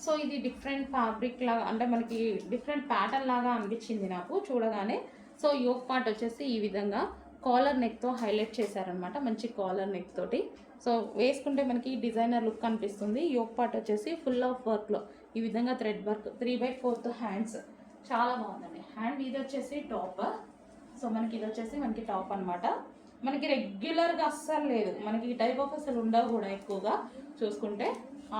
So ఇది different fabric లాగా, అంటే మనకి డిఫరెంట్ ప్యాటర్న్ లాగా అనిపించింది నాకు చూడగానే. సో యోక్ పార్ట్ వచ్చేసి ఈ విధంగా కాలర్ నెక్తో హైలైట్ చేశారనమాట, మంచి కాలర్ నెక్ తోటి. సో వేసుకుంటే మనకి డిజైనర్ లుక్ అనిపిస్తుంది. యోక్ పార్ట్ వచ్చేసి ఫుల్ ఆఫ్ వర్క్లో ఈ విధంగా థ్రెడ్ వర్క్, 3/4 హ్యాండ్స్, చాలా బాగుందండి. హ్యాండ్ ఇది వచ్చేసి టాప్. సో మనకి ఇది వచ్చేసి మనకి టాప్ అనమాట. మనకి రెగ్యులర్గా అస్సలు లేదు, మనకి ఈ టైప్ ఆఫ్ అసలు ఉండవు కూడా ఎక్కువగా చూసుకుంటే.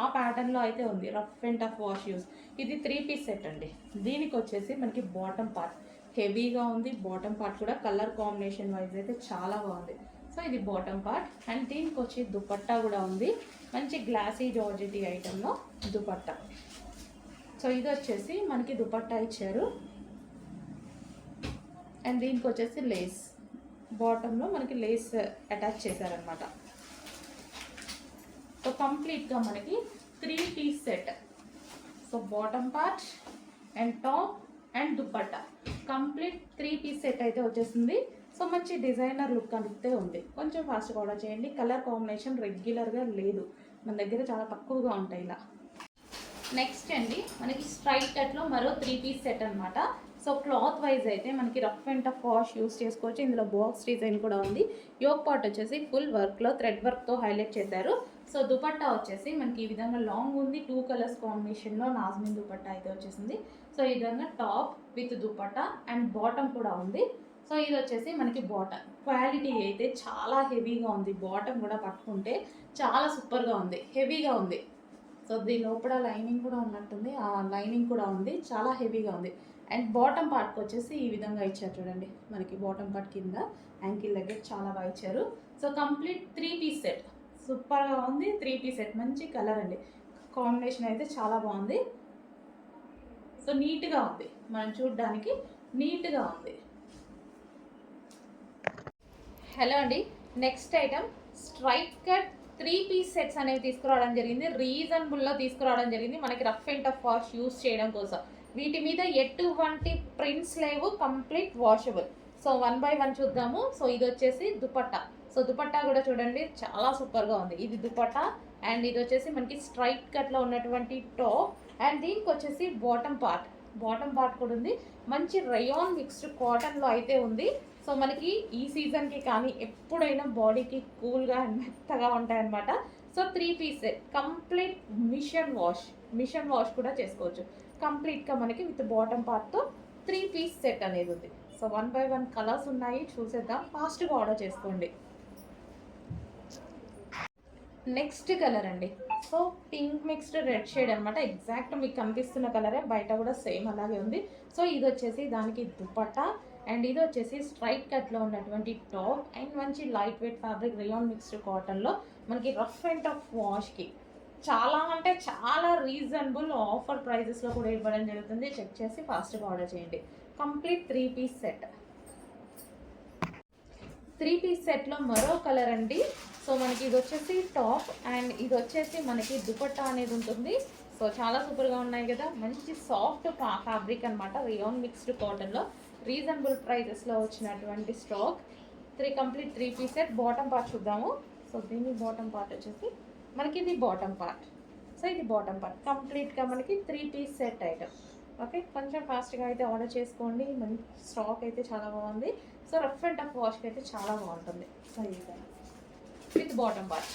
ఆ ప్యాటర్న్లో అయితే ఉంది, rough and tough wash use. ఇది 3 పీస్ సెట్ అండి. దీనికి వచ్చేసి మనకి బాటమ్ పార్ట్ హెవీగా ఉంది. బాటమ్ పార్ట్ కూడా కలర్ కాంబినేషన్ వైజ్ అయితే చాలా బాగుంది. సో ఇది బాటమ్ పార్ట్. అండ్ దీనికి వచ్చి దుపట్టా కూడా ఉంది, మంచి గ్లాసీ జార్జెటీ ఐటెంలో దుపట్టా. సో ఇది వచ్చేసి మనకి దుపట్టా ఇచ్చారు. అండ్ దీనికి వచ్చేసి లేస్, బాటంలో మనకి లేస్ అటాచ్ చేశారనమాట. సో కంప్లీట్గా మనకి 3 piece set. So bottom part and top and dupatta complete 3 piece set అయితే వచ్చేసింది. సో మంచి డిజైనర్ లుక్ అయితే ఉంది. కొంచెం ఫాస్ట్గా ఆర్డర్ చేయండి. కలర్ కాంబినేషన్ రెగ్యులర్గా లేదు, మన దగ్గర చాలా తక్కువగా ఉంటాయి ఇలా. నెక్స్ట్ అండి మనకి స్ట్రైట్ కట్లో మరో 3 పీస్ సెట్ అనమాట. సో క్లాత్ వైజ్ అయితే మనకి rough and tough wash use చేసుకోవచ్చు. ఇందులో బాక్స్ డిజైన్ కూడా ఉంది. యోక్ పార్ట్ వచ్చేసి ఫుల్ వర్క్లో థ్రెడ్ వర్క్తో హైలైట్ చేశారు. సో దుపట్టా వచ్చేసి మనకి ఈ విధంగా లాంగ్ ఉంది, 2 కలర్స్ కాంబినేషన్లో నాజ్మిన్ దుపట్టా అయితే వచ్చేసింది. సో ఈ విధంగా top with dupatta and bottom కూడా ఉంది. సో ఇది వచ్చేసి మనకి బాటమ్ క్వాలిటీ అయితే చాలా హెవీగా ఉంది. బాటమ్ కూడా పట్టుకుంటే చాలా సూపర్గా ఉంది, హెవీగా ఉంది. సో దీని లోపల లైనింగ్ కూడా ఉన్నట్టుంది, ఆ లైనింగ్ కూడా ఉంది, చాలా హెవీగా ఉంది. అండ్ బాటమ్ పార్ట్కి వచ్చేసి ఈ విధంగా ఇచ్చారు చూడండి, మనకి బాటమ్ పార్ట్ కింద యాంకిల్ దగ్గర చాలా బాగా ఇచ్చారు. సో కంప్లీట్ 3 పీస్ సెట్, సూపర్గా ఉంది. 3 పీస్ సెట్, మంచి కలర్ అండి, కాంబినేషన్ అయితే చాలా బాగుంది. సో నీట్గా ఉంది, మనం చూడడానికి నీట్గా ఉంది. హలో అండి, next item straight cut 3 piece sets అనేవి తీసుకురావడం జరిగింది. రీజనబుల్లో తీసుకురావడం జరిగింది, మనకి rough and tough wash use చేయడం కోసం. వీటి మీద ఎటువంటి ప్రింట్స్ లేవు, కంప్లీట్ వాషబుల్. సో 1 బై 1 చూద్దాము. సో ఇది వచ్చేసి దుపట్టా. సో దుపట్టా కూడా చూడండి చాలా సూపర్గా ఉంది. ఇది దుపట్టా అండ్ ఇది వచ్చేసి మనకి స్ట్రైట్ కట్లో ఉన్నటువంటి టాప్. అండ్ దీనికి వచ్చేసి బాటమ్ పార్ట్ కూడా ఉంది. మంచి రయాన్ మిక్స్డ్ కాటన్లో అయితే ఉంది. సో మనకి ఈ సీజన్కి కానీ ఎప్పుడైనా బాడీకి కూల్గా అండ్ మెత్తగా ఉంటాయన్నమాట. So 3 piece set, complete machine wash కూడా చేసుకోవచ్చు. కంప్లీట్గా మనకి విత్ బాటమ్ పార్ట్తో 3 పీస్ సెట్ అనేది ఉంది. సో 1 బై 1 కలర్స్ ఉన్నాయి, చూసేద్దాం. ఫాస్ట్గా ఆర్డర్ చేసుకోండి. నెక్స్ట్ కలర్ అండి, so pink mixed red shade అనమాట. ఎగ్జాక్ట్ మీకు కనిపిస్తున్న కలరే, బయట కూడా సేమ్ అలాగే ఉంది. సో ఇది వచ్చేసి దానికి దుపట్టా అండ్ ఇది వచ్చేసి స్ట్రైట్ కట్లో ఉన్నటువంటి టాప్ అండ్ మంచి light weight fabric rayon mixed కాటన్లో మనకి రఫ్ అండ్ టఫ్ వాష్కి చాలా అంటే చాలా రీజనబుల్ ఆఫర్ ప్రైజెస్లో కూడా ఇవ్వడం జరుగుతుంది. చెక్ చేసి ఫాస్ట్గా ఆర్డర్ చేయండి. Complete 3 piece set. 3 పీస్ సెట్లో మరో కలర్ అండి. సో మనకి ఇది వచ్చేసి టాప్ అండ్ ఇది వచ్చేసి మనకి దుపట్టా అనేది ఉంటుంది. సో చాలా సూపర్గా ఉన్నాయి కదా, మంచి సాఫ్ట్ ఫ్యాబ్రిక్ అనమాట, రియాన్ మిక్స్డ్ కాటన్లో రీజనబుల్ ప్రైజెస్లో వచ్చినటువంటి stock. Complete 3 piece set. Bottom part చూద్దాము. సో దీని బాటమ్ పార్ట్ వచ్చేసి మనకి ఇది బాటమ్ పార్ట్. సో ఇది బాటమ్ పార్ట్, కంప్లీట్గా మనకి 3 పీస్ సెట్ ఐటమ్. ఓకే, కొంచెం ఫాస్ట్గా అయితే ఆర్డర్ చేసుకోండి. మంచి స్టాక్ అయితే చాలా బాగుంది. సో రఫ్ అండ్ టఫ్ వాష్కి అయితే చాలా బాగుంటుంది. సో ఇది విత్ బాటమ్ పార్ట్.